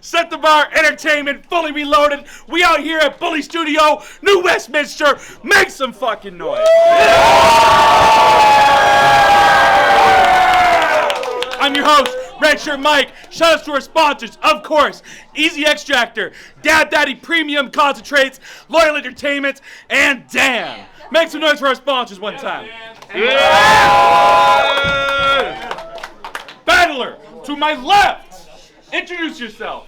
Set the Bar Entertainment, fully reloaded. We out here at Bully Studio, New Westminster. Make some fucking noise. I'm your host, Red Shirt Mike. Shout out to our sponsors, of course, Easy Extractor, Dad Daddy Premium Concentrates, Loyal Entertainment, and Dan. Make some noise for our sponsors one time. Battler, to my left, introduce yourself.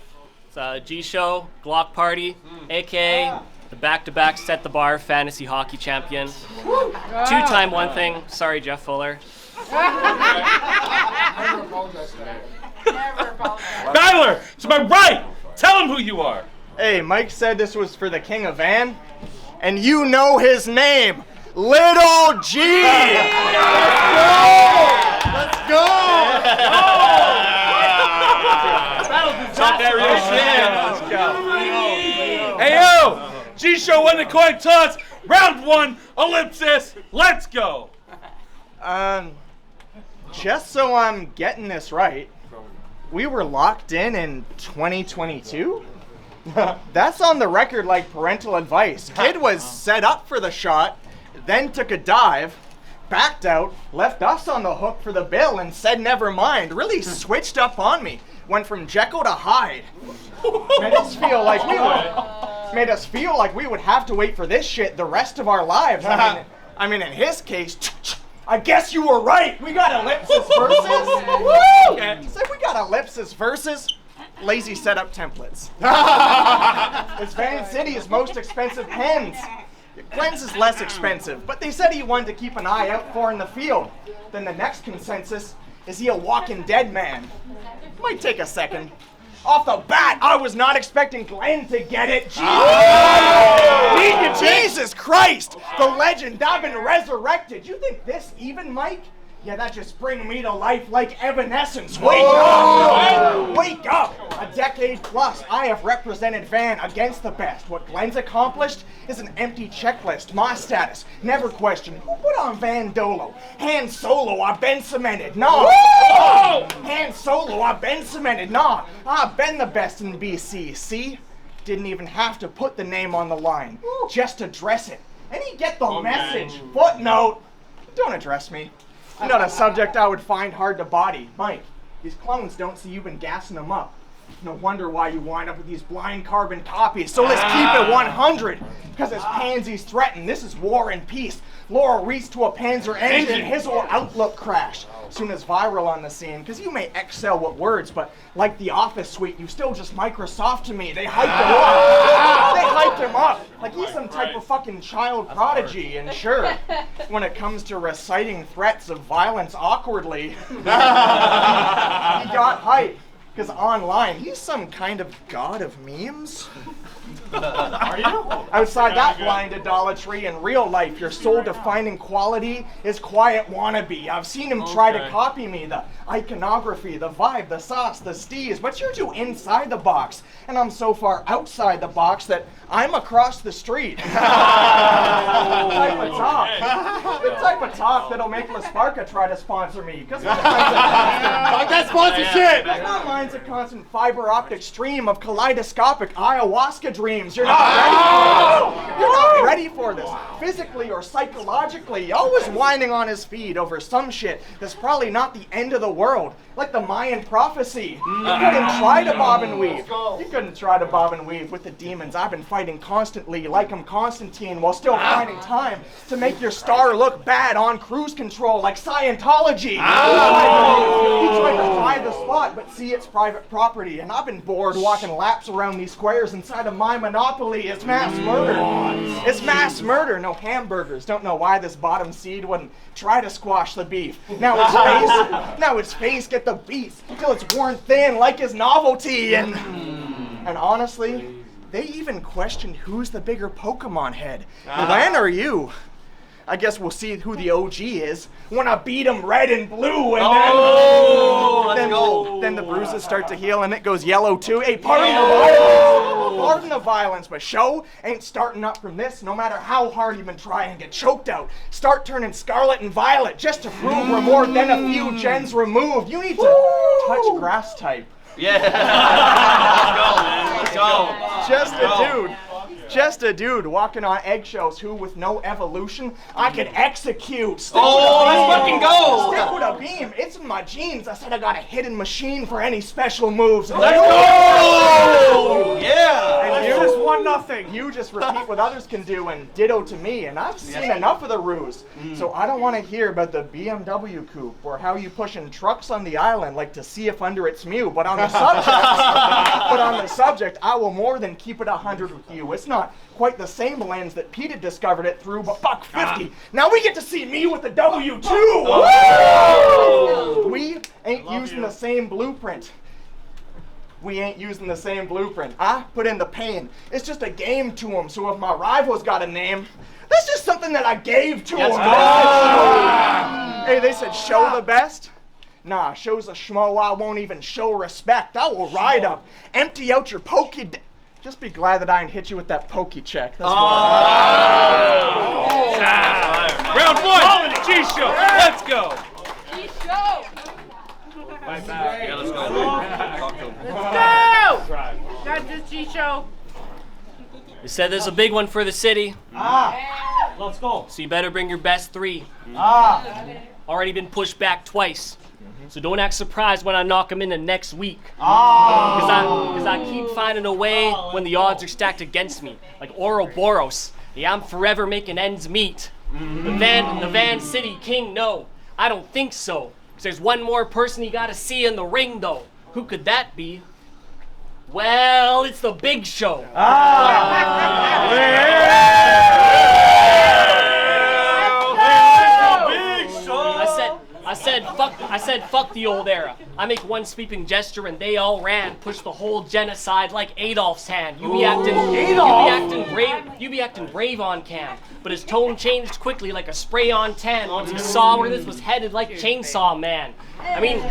It's Jisho, Glock Party, aka the back-to-back Set the Bar Fantasy Hockey Champion. Two-time one thing, sorry Jeff Fuller. Battler, to my right, tell him who you are. Hey, Mike said this was for the King of Van, and you know his name, Little G! Let's go! Talk that real shit. Let's go. Hey yo, Jisho won the coin toss, round one, Illipsis, let's go. Just so I'm getting this right, we were locked in 2022? That's on the record like parental advice. Kid was set up for the shot, then took a dive, backed out, left us on the hook for the bill and said never mind. Really switched up on me. Went from Jekyll to Hyde. Made us feel like we would have to wait for this shit the rest of our lives. I mean in his case, I guess you were right. We got Ellipsis versus. Woo! So we got Ellipsis versus lazy setup templates. It's Van City's most expensive pens. Glenn's is less expensive, but they said he wanted to keep an eye out for in the field. Then the next consensus, is he a walking dead man? Might take a second. Off the bat, I was not expecting Glenn to get it. Jesus Christ! The legend, I've been resurrected. You think this even, Mike? Yeah, that just bring me to life like Evanescence. Wake up! Wake up! A decade plus, I have represented Van against the best. What Glenn's accomplished is an empty checklist. My status, never questioned. Who put on Van Dolo? Han Solo, I've been cemented. Nah. Han Solo, I've been cemented. Nah. I've been the best in BC. See? Didn't even have to put the name on the line. Just address it. And he get the message. Footnote. Don't address me. Not a subject I would find hard to body. Mike, these clones don't see you've been gassing them up. No wonder why you wind up with these blind carbon copies. So let's keep it 100. Because as pansies threaten, this is war and peace. Laurel reached to a Panzer engine, his whole outlook crashed. Soon as viral on the scene, because you may excel with words, but like the Office suite, you still just Microsoft to me. They hyped him up. They hyped him up. Like he's some type of fucking child prodigy. And sure, when it comes to reciting threats of violence awkwardly, he got hype. Because online, he's some kind of god of memes. Are you? Outside that blind idolatry, in real life, your soul-defining quality is quiet wannabe. I've seen him try to copy me, the iconography, the vibe, the sauce, the steez, but you're too inside the box, and I'm so far outside the box that I'm across the street. The type of talk that'll make La Sparka try to sponsor me. Fuck that sponsorship! Not mine's a constant fiber optic stream of kaleidoscopic ayahuasca dreams. You're not ready for this. Physically or psychologically, always whining on his feed over some shit that's probably not the end of the world. Like the Mayan prophecy. You couldn't try to bob and weave. You couldn't try to bob and weave with the demons I've been fighting constantly, like I'm Constantine, while still finding time to make your star look bad on cruise control, like Scientology. He tried to buy the spot, but see, it's private property, and I've been bored walking laps around these squares inside of my monopoly. It's mass murder. It's mass murder. No hamburgers. Don't know why this bottom seed wouldn't try to squash the beef. Now his face get the beats till it's worn thin like his novelty. And honestly, they even questioned who's the bigger Pokemon head, Glenn or you. I guess we'll see who the OG is when I beat him red and blue, and then the bruises start to heal and it goes yellow too. Hey, pardon the violence, but show ain't starting up from this. No matter how hard you've been trying, get choked out. Start turning scarlet and violet just to prove we're more than a few gens removed. You need to touch grass type. Yeah. Just a dude walking on eggshells who, with no evolution, I could execute. Let's fucking go! Stick with a beam. It's in my genes. I said I got a hidden machine for any special moves. Let's go! Yeah! And you just 1-0. You just repeat what others can do and ditto to me, and I've seen enough of the ruse. So I don't want to hear about the BMW coupe or how you pushing trucks on the island like to see if under it's Mew. But on the subject, I will more than keep it 100 with you. It's not quite the same lens that Pete had discovered it through, but $1.50. Now we get to see me with the W2. We ain't using the same blueprint. I put in the pain. It's just a game to him, so if my rival's got a name, that's just something that I gave to him. Hey, they said show the best. Nah, show's a schmo. I won't even show respect. I will ride up, empty out your pokey. Just be glad that I ain't hit you with that pokey check. That's Round 1, Jisho. Let's go. Jisho! Right back. Yeah, let's go. Let's go! Got this Jisho. They said there's a big one for the city, Let's go. so you better bring your best 3. Already been pushed back twice. So don't act surprised when I knock him into next week. Because I keep finding a way when the odds are stacked against me. Like Ouroboros. Yeah, I'm forever making ends meet. The Van City King, no. I don't think so. Because there's one more person you gotta see in the ring, though. Who could that be? Well, it's the Big Show. I said, fuck the old era. I make one sweeping gesture and they all ran, pushed the whole genocide like Adolf's hand. You be acting brave on cam, but his tone changed quickly like a spray-on tan once he saw where this was headed like Chainsaw Man. I mean,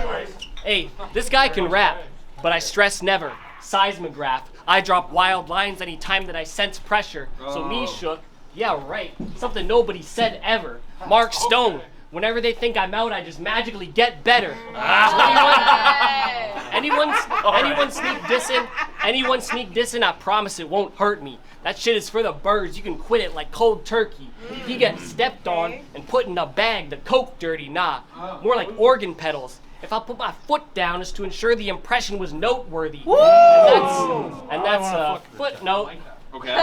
hey, this guy can rap, but I stress never. Seismograph. I drop wild lines anytime that I sense pressure. So me shook, yeah right, something nobody said ever. Mark Stone. Whenever they think I'm out, I just magically get better. Anyone sneak dissing, I promise it won't hurt me. That shit is for the birds. You can quit it like cold turkey. If you get stepped on and put in a bag, the coke dirty, nah. More like organ pedals. If I put my foot down, it's to ensure the impression was noteworthy. And that's a footnote. Okay.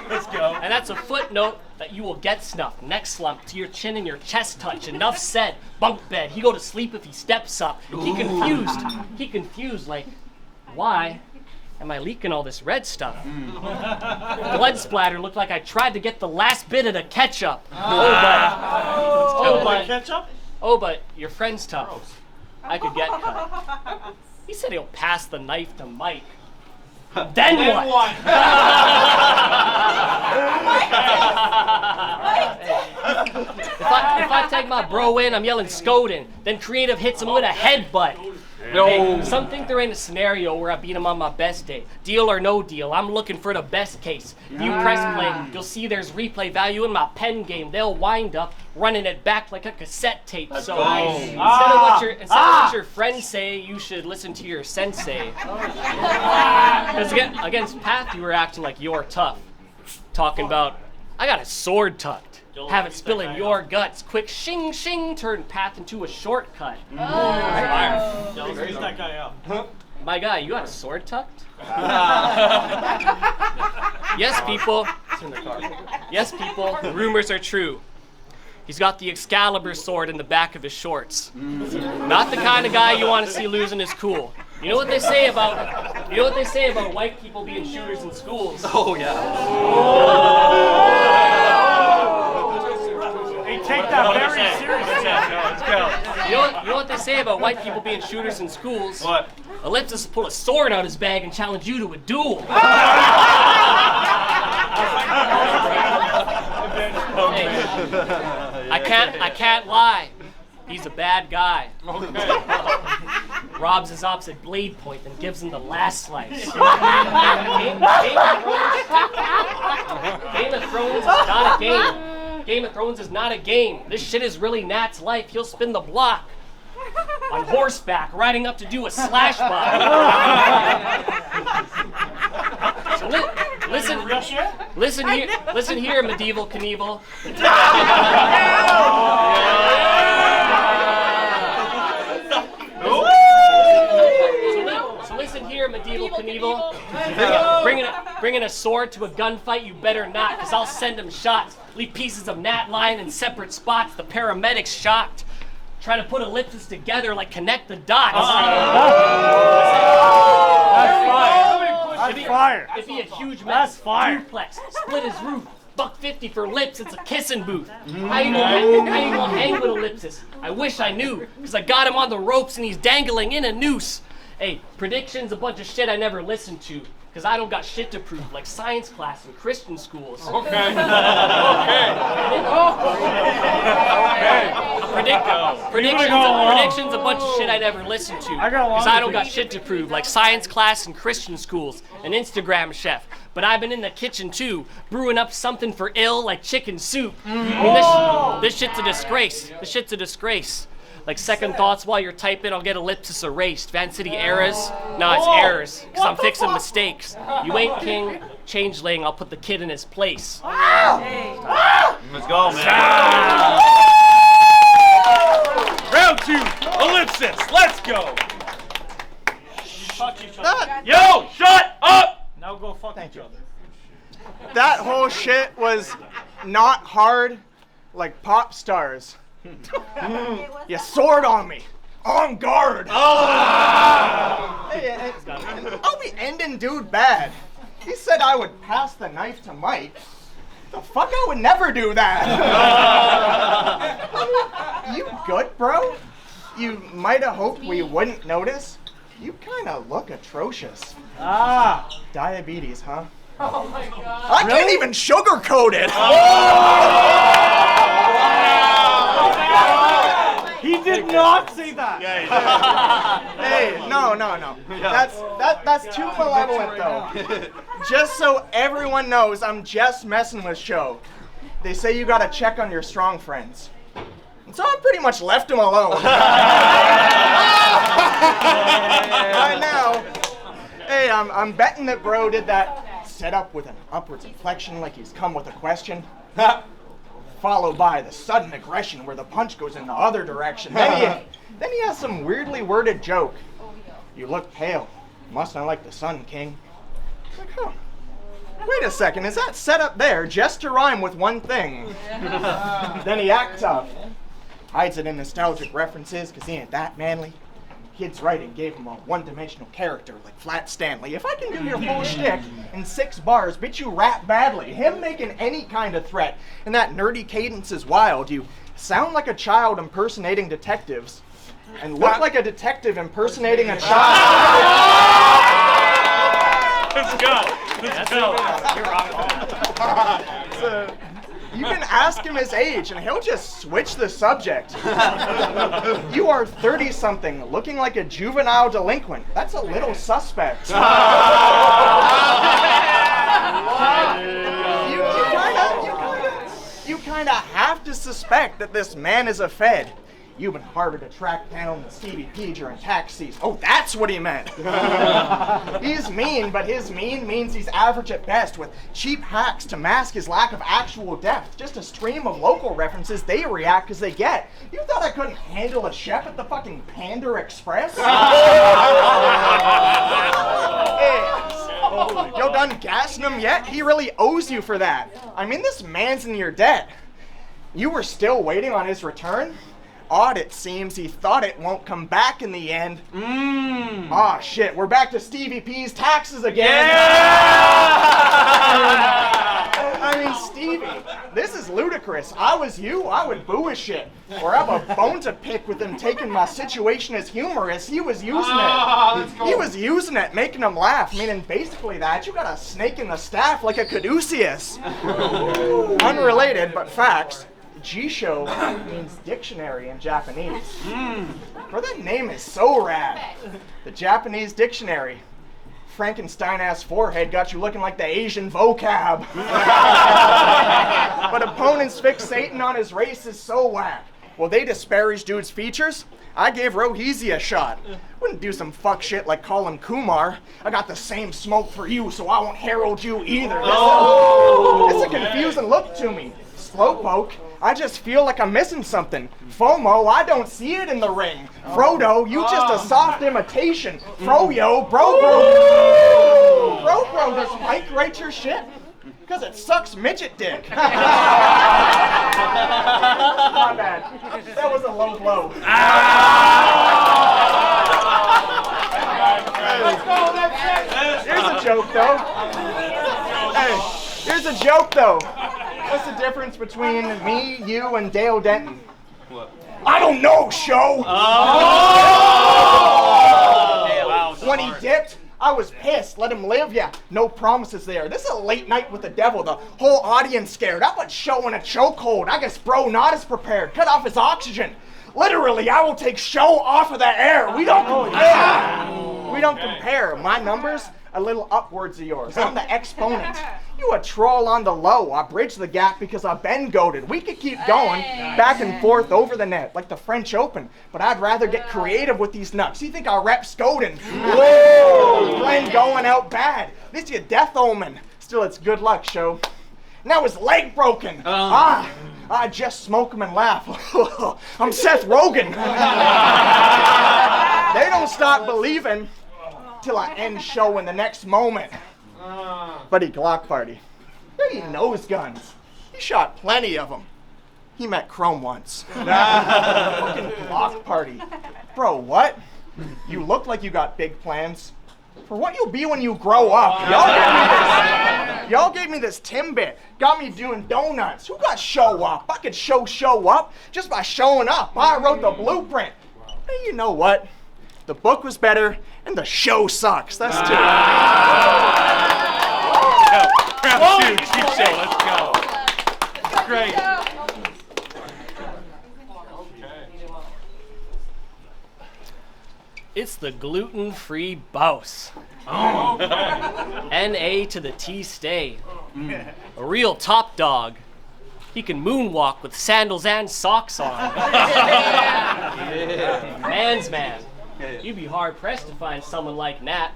Let's go. And that's a footnote that you will get snuffed. Neck slump to your chin and your chest touch. Enough said. Bunk bed. He go to sleep if he steps up. He confused like, why am I leaking all this red stuff? Blood splatter looked like I tried to get the last bit of the ketchup. But your friend's tough. I could get cut. He said he'll pass the knife to Mike. Then what? If I take my bro in, I'm yelling Skoden. Then Creative hits him with a headbutt. Hey, some think there ain't a scenario where I beat him on my best day. Deal or no deal, I'm looking for the best case. If you press play, you'll see there's replay value in my pen game. They'll wind up running it back like a cassette tape. So instead of what your friends say, you should listen to your sensei. Because against Path, you were acting like you're tough. Talking about, I got a sword tucked. Have it spill in your guts. Quick shing shing, turn Path into a shortcut. Raise that guy up. My guy, you got a sword tucked? Yes, people. Yes, people. The rumors are true. He's got the Excalibur sword in the back of his shorts. Not the kind of guy you want to see losing his cool. You know what they say about white people being shooters in schools? Oh yeah. They take that very seriously. Let's go. You know what they say about white people being shooters in schools? What? Ellipsis will pull a sword out of his bag and challenge you to a duel. Hey, I can't lie. He's a bad guy. Robs his ops at blade point and gives him the last slice. Game of Thrones is not a game. Game of Thrones is not a game. This shit is really Nat's life. He'll spin the block. On horseback, riding up to do a slash by. So listen here, medieval Knievel. So listen here, medieval Knievel. Bringing a sword to a gunfight, you better not, because I'll send him shots. Leave pieces of gnat lying in separate spots. The paramedics shocked. Try to put ellipses together, like connect the dots. That's fire. It'd be a huge mess. That's fire. Duplex, split his roof. $1.50 for lips, it's a kissing booth. How you gonna hang with Ellipsis? I wish I knew, because I got him on the ropes and he's dangling in a noose. Hey, predictions, a bunch of shit I never listened to, because I don't got shit to prove, like science class in Christian schools. Okay. Predictions, a bunch of shit I never listened to, because I don't got shit to prove, like science class in Christian schools, an Instagram chef. But I've been in the kitchen too, brewing up something for ill like chicken soup. I mean, this shit's a disgrace. This shit's a disgrace. Like second thoughts while you're typing, I'll get ellipsis erased. Van City errors? No, it's errors, because I'm fixing mistakes. You ain't king, changeling, I'll put the kid in his place. Let's go, man. Round 2, Ellipsis, let's go. Fuck each other. Yo, shut up! Now go fuck each other. That whole shit was not hard like pop stars. You sword on me. On guard. Hey, I'll be ending dude bad. He said I would pass the knife to Mike. The fuck, I would never do that. You good, bro? You might have hoped we wouldn't notice. You kind of look atrocious. Diabetes, huh? Oh my god. I can't even sugarcoat it. He did not say that. Hey, no. That's too malevolent, though. Just so everyone knows, I'm just messing with Show. They say you gotta check on your strong friends. And so I pretty much left him alone. Right now, hey, I'm betting that bro did that setup with an upwards inflection like he's come with a question. Followed by the sudden aggression where the punch goes in the other direction. Then he has some weirdly worded joke. You look pale. Must not like the sun, King. Like, huh. Wait a second, is that set up there just to rhyme with one thing? Then he acts tough. Hides it in nostalgic references because he ain't that manly. Kid's writing gave him a one-dimensional character like Flat Stanley. If I can do your full shtick in 6 bars, bitch, you rap badly. Him making any kind of threat, and that nerdy cadence is wild. You sound like a child impersonating detectives, and look like a detective impersonating a child. Let's go. Let's go. You're wrong. So, you can ask him his age, and he'll just switch the subject. You are 30-something, looking like a juvenile delinquent. That's a little suspect. You kind of have to suspect that this man is a Fed. You've been harder to track down than Stevie P during tax season. Oh, that's what he meant. He's mean, but his mean means he's average at best, with cheap hacks to mask his lack of actual depth. Just a stream of local references they react as they get. You thought I couldn't handle a chef at the fucking Panda Express? Hey, y'all done gassing him yet? He really owes you for that. I mean, this man's in your debt. You were still waiting on his return? Odd it seems he thought it won't come back in the end. Aw, shit, we're back to Stevie P's taxes again. I mean, Stevie, this is ludicrous. I was you, I would boo his shit. Or have a bone to pick with him taking my situation as humorous. He was using it. He was using it, making him laugh. Meaning basically that you got a snake in the staff like a caduceus. Unrelated, but facts. Jisho means dictionary in Japanese. Bro, that name is so rad. The Japanese dictionary. Frankenstein-ass forehead got you looking like the Asian vocab. But opponents fixating on his race is so whack. Well, they disparaged dude's features. I gave Roheezy a shot. Wouldn't do some fuck shit like call him Kumar. I got the same smoke for you, so I won't herald you either. It's a confusing look to me. Slowpoke, I just feel like I'm missing something. FOMO, I don't see it in the ring. Frodo, you just a soft imitation. Froyo, bro. Bro, does Mike write your shit? Because it sucks midget dick. My bad. That was a low blow. Here's a joke, though. Hey, here's a joke, though. What's the difference between me, you, and Dale Denton? What? I don't know, Show. When he dipped, I was pissed. Let him live, yeah. No promises there. This is a late night with the devil. The whole audience scared. I put Show in a chokehold. I guess bro not as prepared. Cut off his oxygen. Literally, I will take Show off of the air. We don't compare. We don't compare. My numbers, a little upwards of yours. I'm the exponent. You a troll on the low. I bridge the gap because I've been goated. We could keep going back and forth over the net like the French Open, but I'd rather get creative with these nuts. You think I'll rep Skoden? Whoa! Glenn going out bad. This is a death omen. Still, it's good luck, Show. Now his leg broken. I just smoke him and laugh. I'm Seth Rogen. They don't stop believing till I end Show in the next moment. Buddy Glock Party. He knows guns. He shot plenty of them. He met Chrome once. Fucking Glock Party. Bro, what? You look like you got big plans. For what you'll be when you grow up. Y'all gave me this Timbit. Got me doing donuts. Who got show up? I could show up just by showing up. I wrote the blueprint. Hey, you know what? The book was better and the show sucks. That's two. Round two, Jisho, let's go. Great. It's the gluten-free boss. N-A to the T stay. A real top dog. He can moonwalk with sandals and socks on. Man's man. You'd be hard-pressed to find someone like Nat.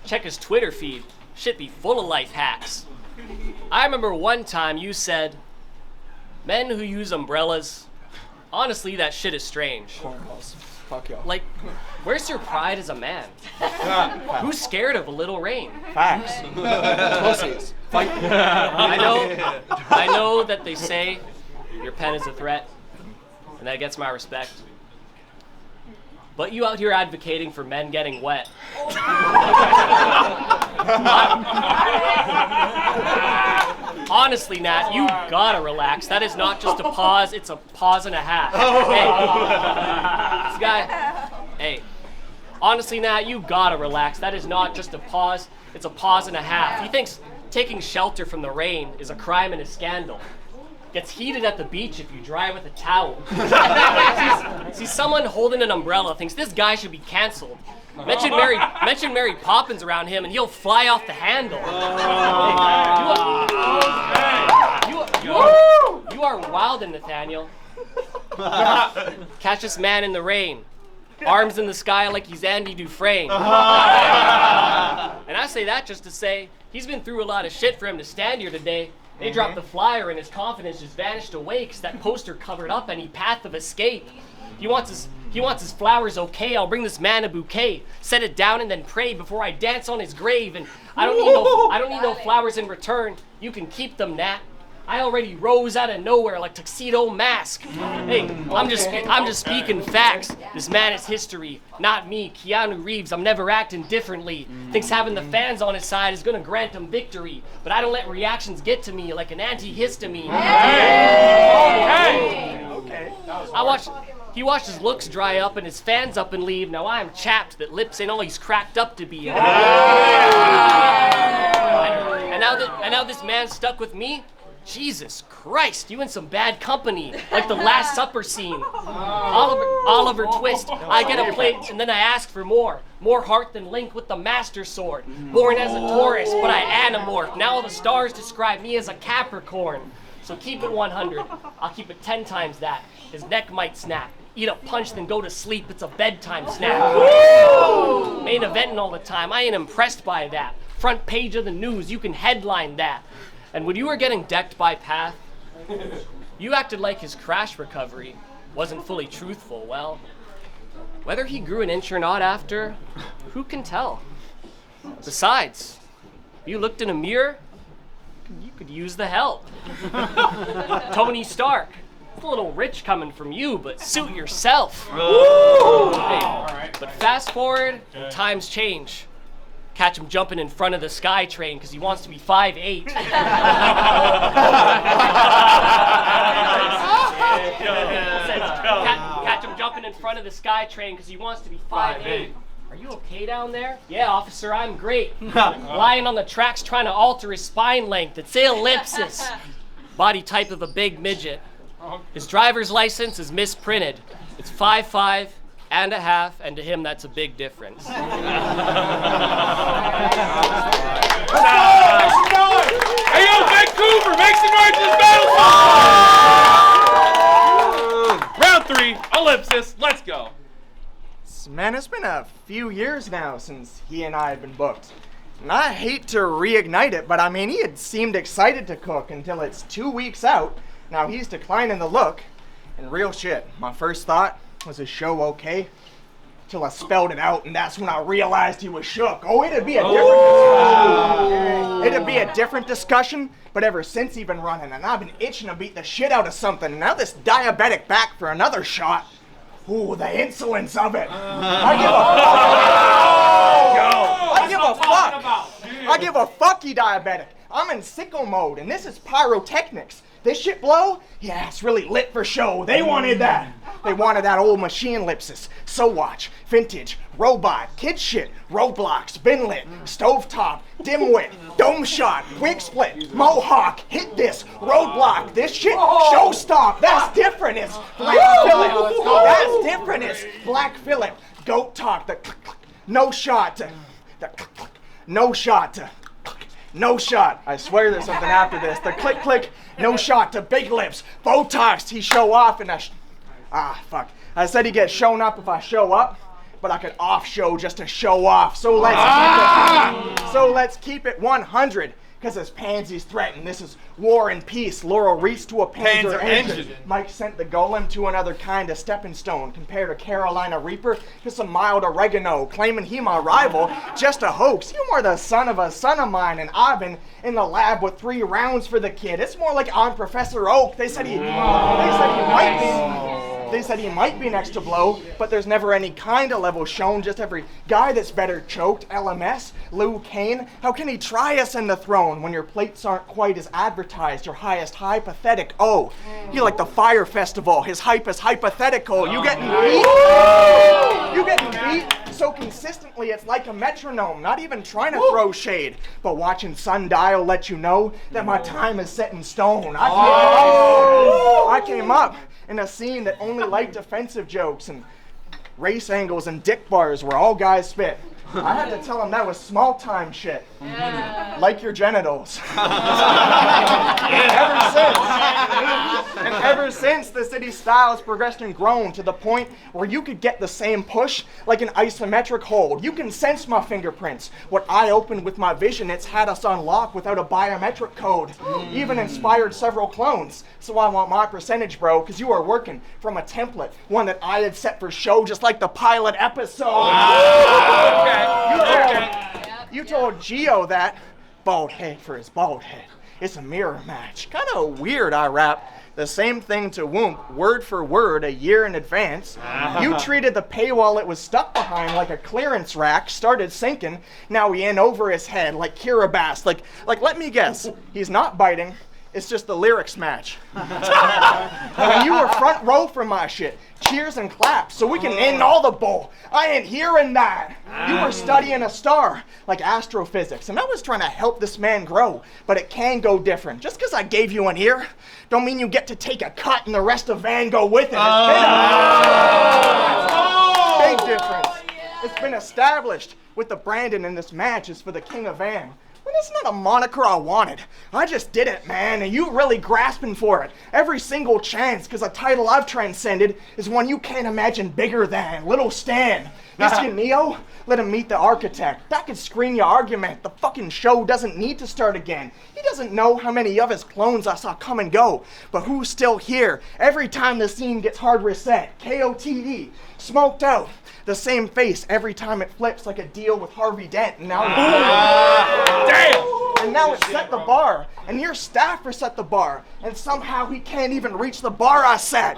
Check his Twitter feed. Shit be full of life hacks. I remember one time you said, men who use umbrellas, honestly, that shit is strange. Fuck y'all. Like, where's your pride as a man? Who's scared of a little rain? Facts. Pussies. Fight. I know that they say your pen is a threat, and that gets my respect. But you out here advocating for men getting wet. Honestly, Nat, you gotta relax. That is not just a pause, it's a pause and a half. Hey, this guy, hey. Honestly, Nat, you gotta relax. That is not just a pause, it's a pause and a half. He thinks taking shelter from the rain is a crime and a scandal. Gets heated at the beach if you dry with a towel. See, someone holding an umbrella thinks this guy should be canceled. Mention Mary Poppins around him and he'll fly off the handle. You are wildin', Nathaniel. Catch this man in the rain. Arms in the sky like he's Andy Dufresne. And I say that just to say, he's been through a lot of shit for him to stand here today. They dropped the flyer and his confidence just vanished away because that poster covered up any path of escape. He wants his flowers, okay, I'll bring this man a bouquet. Set it down and then pray before I dance on his grave. And I don't need no flowers in return. You can keep them, Nat. I already rose out of nowhere like Tuxedo Mask. Hey, I'm just speaking facts. This man is history, not me, Keanu Reeves. I'm never acting differently. Thinks having the fans on his side is gonna grant him victory, but I don't let reactions get to me like an antihistamine. Okay. He watched his looks dry up and his fans up and leave. Now I am chapped that lips ain't all he's cracked up to be. And now this man's stuck with me. Jesus Christ, you in some bad company, like the Last Supper scene. Oliver Twist, I get a plate and then I ask for more. More heart than Link with the Master Sword. Born as a Taurus, but I anamorph. Now all the stars describe me as a Capricorn. So keep it 100. I'll keep it 10 times that. His neck might snap. Eat a punch, then go to sleep. It's a bedtime snack. Main eventing all the time. I ain't impressed by that. Front page of the news, you can headline that. And when you were getting decked by Path, you acted like his crash recovery wasn't fully truthful. Well, whether he grew an inch or not after, who can tell? Besides, you looked in a mirror, you could use the help. Tony Stark. It's a little rich coming from you, but suit yourself. Hey, but fast forward, times change. Catch him jumping in front of the sky train because he wants to be 5'8". Catch him jumping in front of the sky train because he wants to be 5'8". Are you okay down there? Yeah, officer, I'm great. Lying on the tracks trying to alter his spine length. It's Illipsis. Body type of a big midget. His driver's license is misprinted. It's 5'5" and a half, and to him that's a big difference. Hey yo, Vancouver, make some noise in this battle! Round 3, Ellipsis, let's go. Man, it's been a few years now since he and I have been booked. And I hate to reignite it, but I mean, he had seemed excited to cook until it's 2 weeks out. Now he's declining the look. And real shit, my first thought was his show okay? Till I spelled it out, and that's when I realized he was shook. Oh, it'd be a different discussion. It'd be a different discussion, but ever since he's been running, and I've been itching to beat the shit out of something, and now this diabetic back for another shot. Ooh, the insolence of it. I give a fuck, you diabetic. I'm in sicko mode, and this is pyrotechnics. This shit blow? Yeah, it's really lit for show. They wanted that. They wanted that old machine Illipsis, So Watch, Vintage, Robot, Kid Shit, Roblox, Binlit, Stovetop, Dimwit, Dome Shot, Quick Split, Mohawk, Hit This, Roadblock, this shit, Showstop. That's different. It's Black Phillip. That's different. It's Black Phillip. Goat Talk, the no shot, the no shot, no shot. I swear there's something after this. The click click, no shot to Big Lips, Botox. He show off and fuck. I said he gets shown up if I show up, but I could off show just to show off. So let's keep it 100. Because as pansies threaten, this is war and peace. Laurel reached to a Panzer engine. Mike sent the golem to another kind of stepping stone. Compared to Carolina Reaper to some mild oregano. Claiming he my rival, just a hoax. You are the son of a son of mine, and I've been in the lab with 3 rounds for the kid. It's more like I'm Professor Oak. They said he might be next to blow, but there's never any kind of level shown. Just every guy that's better choked. LMS, Liu Kane. How can he try us in the throne when your plates aren't quite as advertised? Your highest high pathetic. Oh, he like the Fire Festival. His hype is hypothetical. You getting beat? You getting beat so consistently it's like a metronome. Not even trying to throw shade, but watching sundial let you know that my time is set in stone. I came up in a scene that only liked offensive jokes and race angles and dick bars where all guys spit. I had to tell him that was small time shit. Yeah. Like your genitals. Ever since, the city style has progressed and grown to the point where you could get the same push like an isometric hold. You can sense my fingerprints. What I opened with my vision, it's had us on lock without a biometric code. Even inspired several clones. So I want my percentage, bro, because you are working from a template, one that I had set for show just like the pilot episode. You told Gio that. Bald head for his bald head. It's a mirror match. Kind of weird, I rap. The same thing to Whoomp, word for word, a year in advance. You treated the paywall it was stuck behind like a clearance rack, started sinking. Now we in over his head like Kiribati. Like, let me guess, he's not biting. It's just the lyrics match. And you were front row for my shit. Cheers and claps so we can end all the bull. I ain't hearing that. You were studying a star like astrophysics, and I was trying to help this man grow, but it can go different. Just because I gave you an ear, don't mean you get to take a cut and the rest of Van go with it. Big difference. It's been established with the Brandon in this match is for the King of Van. When That's not a moniker I wanted. I just did it, man, and you really grasping for it. Every single chance, because a title I've transcended is one you can't imagine bigger than. Little Stan. This you Neo? Let him meet the architect. That could screen your argument. The fucking show doesn't need to start again. He doesn't know how many of his clones I saw come and go. But who's still here? Every time the scene gets hard reset. KOTD. Smoked out. The same face every time it flips like a deal with Harvey Dent. And now damn! And now it's set the bar. And your staffer set the bar. And somehow he can't even reach the bar I set.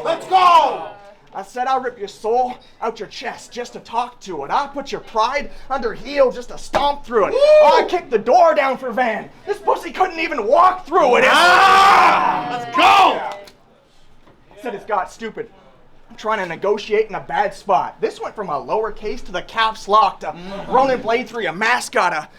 Let's go! I said I'll rip your soul out your chest just to talk to it. I'll put your pride under heel just to stomp through it. I kicked the door down for Van. This pussy couldn't even walk through it. Let's go! I said it's got stupid. I'm trying to negotiate in a bad spot. This went from a lowercase to the caps locked. Ronin Blade 3, a mascot.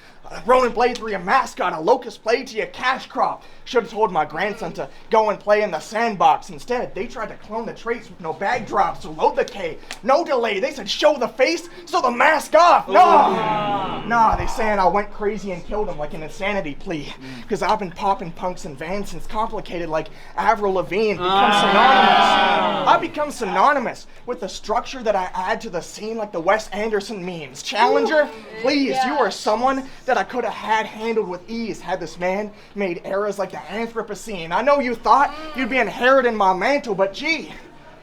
Ronin Blade 3, a mascot. A locust blade to your cash crop. Should have told my grandson to go and play in the sandbox. Instead, they tried to clone the traits with no bag drops. So load the K. No delay. They said show the face, so the mask off. Nah, they saying I went crazy and killed him like an insanity plea. Because I've been popping punks and vans since complicated like Avril Lavigne becomes synonymous. I become synonymous with the structure that I add to the scene like the Wes Anderson memes. Challenger, please, you are someone that I could have had handled with ease had this man made eras like the Anthropocene. I know you thought you'd be inheriting my mantle, but gee,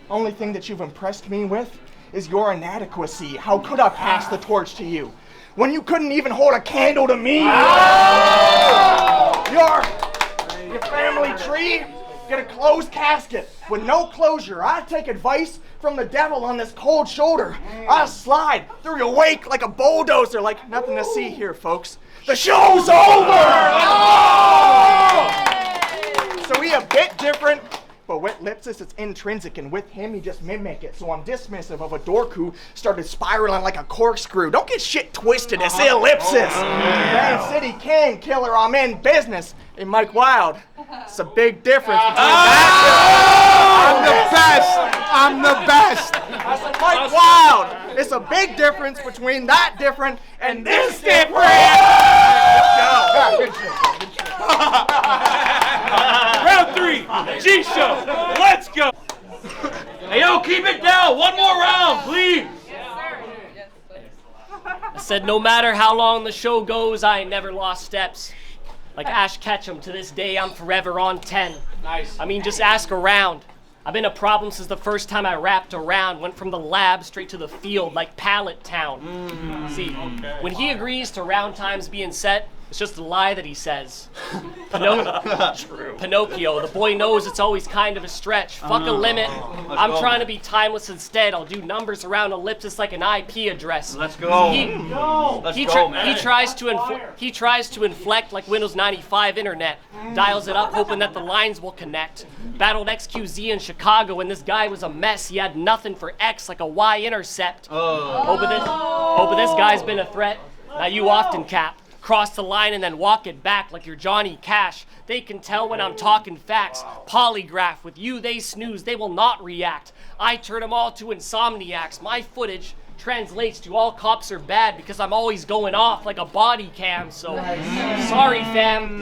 only thing that you've impressed me with is your inadequacy. How could I pass the torch to you when you couldn't even hold a candle to me? Your family tree, get a closed casket with no closure. I take advice from the devil on this cold shoulder. I slide through your wake like a bulldozer, like nothing to see here, folks. The show's over! So he a bit different, but with Illipsis it's intrinsic, and with him he just mimic it. So I'm dismissive of a dork who started spiraling like a corkscrew. Don't get shit twisted, it's Illipsis. Man City King, killer, I'm in business. Hey, Mike Wild, it's a big difference between I'm the best. I said, Mike Wild, it's a big difference between that different and this different. Round 3, Jisho, let's go. Hey, yo, keep it down. One more round, please. I said no matter how long the show goes, I ain't never lost steps. Like Ash Ketchum, to this day I'm forever on 10. Nice. I mean, just ask around. I've been a problem since the first time I rapped around. Went from the lab straight to the field like Pallet Town. See, when he agrees to round times being set, it's just a lie that he says. Pinocchio, the boy knows it's always kind of a stretch. Fuck a limit. I'm trying to be timeless instead. I'll do numbers around Ellipsis like an IP address. Let's go. He tries to inflect like Windows 95 internet. Dials it up hoping that the lines will connect. Battled XQZ in Chicago and this guy was a mess. He had nothing for X like a Y-intercept. Hope this guy's been a threat. Now you often cap. Cross the line and then walk it back like you're Johnny Cash. They can tell when I'm talking facts. Polygraph, with you they snooze, they will not react. I turn them all to insomniacs. My footage translates to all cops are bad because I'm always going off like a body cam. So sorry fam.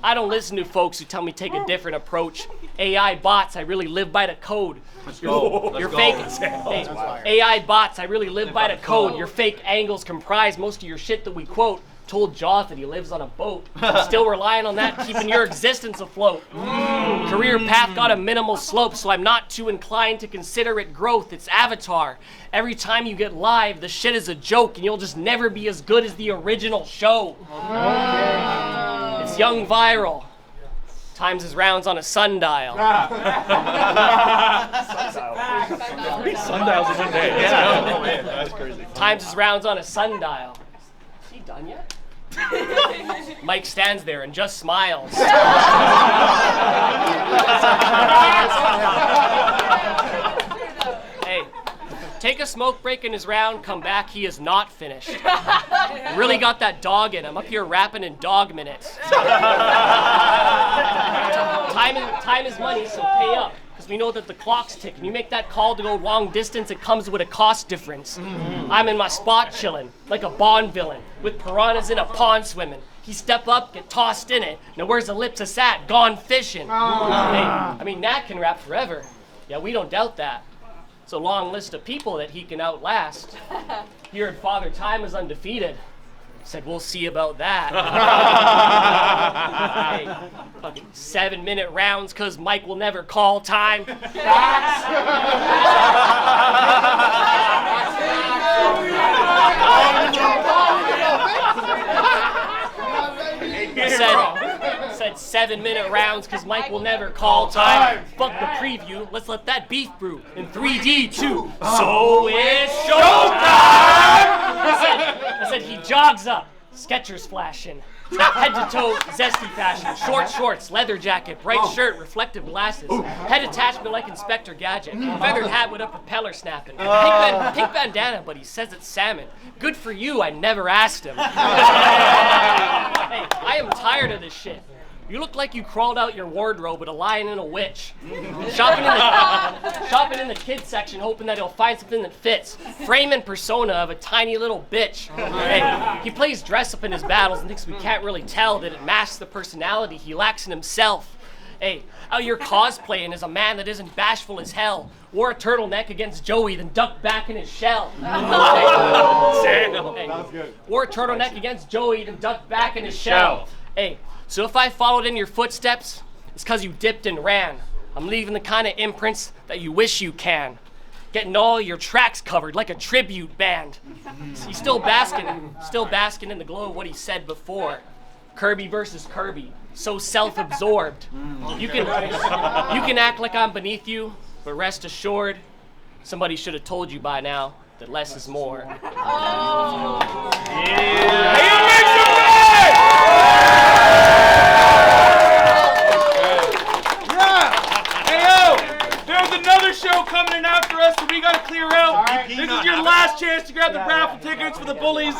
I don't listen to folks who tell me take a different approach. AI bots, I really live by the code. Let's go. You're fake. Hey, AI bots, I really live by the code. Your fake angles comprise most of your shit that we quote. Told Joth that he lives on a boat. Still relying on that, keeping your existence afloat. Career path got a minimal slope, so I'm not too inclined to consider it growth. It's Avatar. Every time you get live, the shit is a joke, and you'll just never be as good as the original show. It's young viral. Times his rounds on a sundial. Sundials in a day. Yeah. Oh, man, that's crazy. Times his rounds on a sundial. Is he done yet? Mike stands there and just smiles. Hey, take a smoke break in his round, come back, he is not finished. Really got that dog in him, up here rapping in dog minutes. Time is money, so pay up. because we know that the clock's ticking. You make that call to go long distance, it comes with a cost difference. I'm in my spot chilling, like a Bond villain, with piranhas in a pond swimming. He step up, get tossed in it. Now where's Ellipsis at? Gone fishing. Hey, I mean, Nat can rap forever. Yeah, we don't doubt that. It's a long list of people that he can outlast. He heard Father Time is undefeated. Said, we'll see about that. Hey, fucking 7-minute rounds because Mike will never call time. Said 7-minute rounds because Mike will never call time. Fuck the preview. Let's let that beef brew in 3D too. So it's showtime! I said he jogs up. Skechers flashing. Head to toe, zesty fashion. Short shorts, leather jacket, bright shirt, reflective glasses. Head attachment like Inspector Gadget. Feathered hat with a propeller snapping. Pink bandana, but he says it's salmon. Good for you, I never asked him. Hey, I am tired of this shit. You look like you crawled out your wardrobe with a lion and a witch. Shopping in the kids section, hoping that he'll find something that fits. Frame and persona of a tiny little bitch. Hey, he plays dress up in his battles and thinks we can't really tell that it masks the personality he lacks in himself. Hey, out here cosplaying as a man that isn't bashful as hell. Wore a turtleneck against Joey, then ducked back in his shell. Hey, wore a turtleneck against Joey, then ducked back in his shell. Hey. So if I followed in your footsteps, it's because you dipped and ran. I'm leaving the kind of imprints that you wish you can. Getting all your tracks covered like a tribute band. He's still basking in the glow of what he said before. Kirby versus Kirby, so self-absorbed. You can act like I'm beneath you, but rest assured, somebody should have told you by now that less is more. Show coming in after us, so we gotta clear out. This is your last chance to grab the raffle tickets for the bullies.